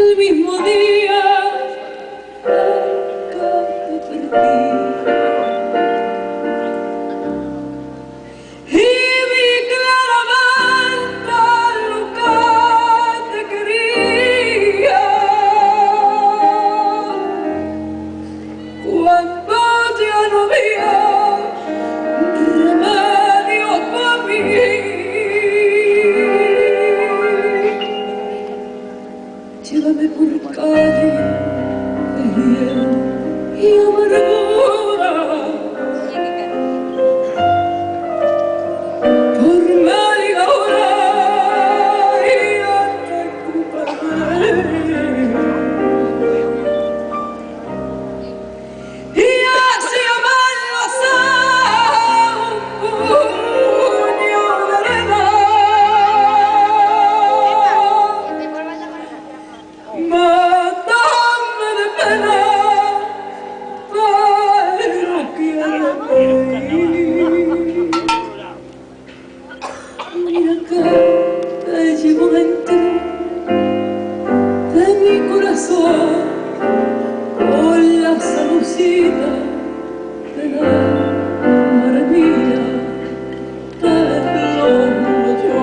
el mismo día que te perdí. Y vi claramente lo que te quería cuando ya no había remedio para mí. Llévame por calle de hiel y amargura, por media hora y hasta recuperaré. Y así amalgazar un puño de arena, matame de pena, pero quiero morir. Mira que te llevo dentro de mi corazón con la salucita de la maravilla del yo.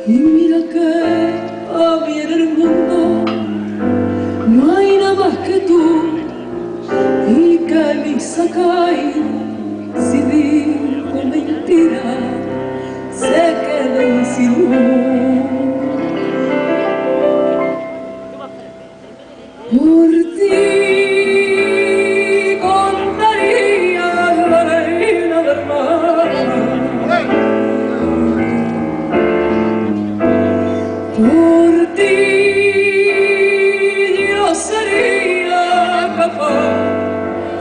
Y mira que a mí en el mundo no hay nada más que tú, y que mi sacai, si digo mentira, se queden sin luz. Por ti contaría la reina del mar, por ti yo sería capaz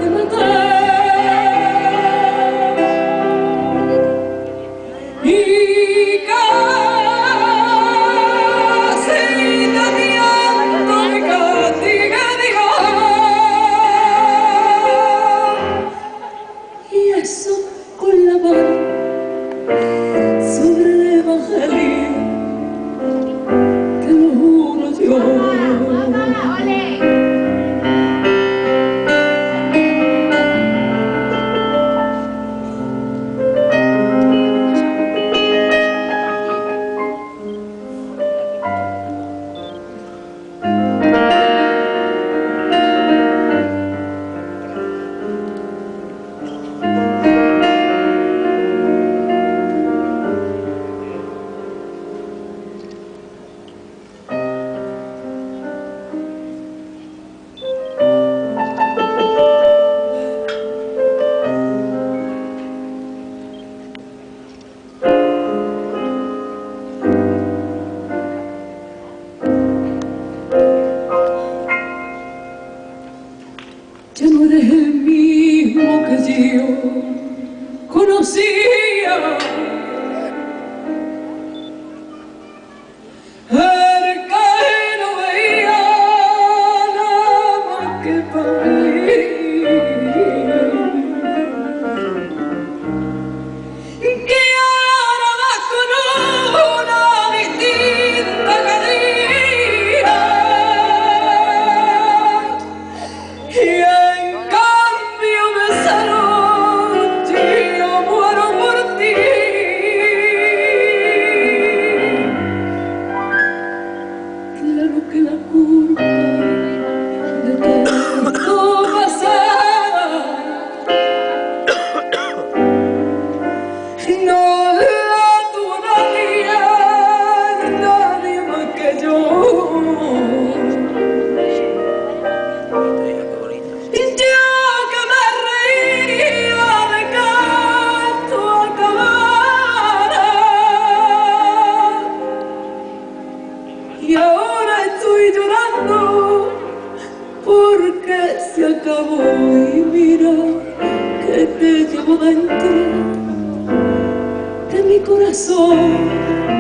de matar. Y casi de llanto me castiga Dios, y eso con la mano sobre el evangelio, te lo juro yo. Ya no eres el mismo que yo conocía, el que no veía nada más que para mí, que ahora vas con una distinta carilla. Y en cambio de esa noche yo muero por ti. Claro que la culpa de tanto pasar no la tuvo nadie más que yo. Y ahora estoy llorando porque se acabó, y mira que te llevo dentro de mi corazón.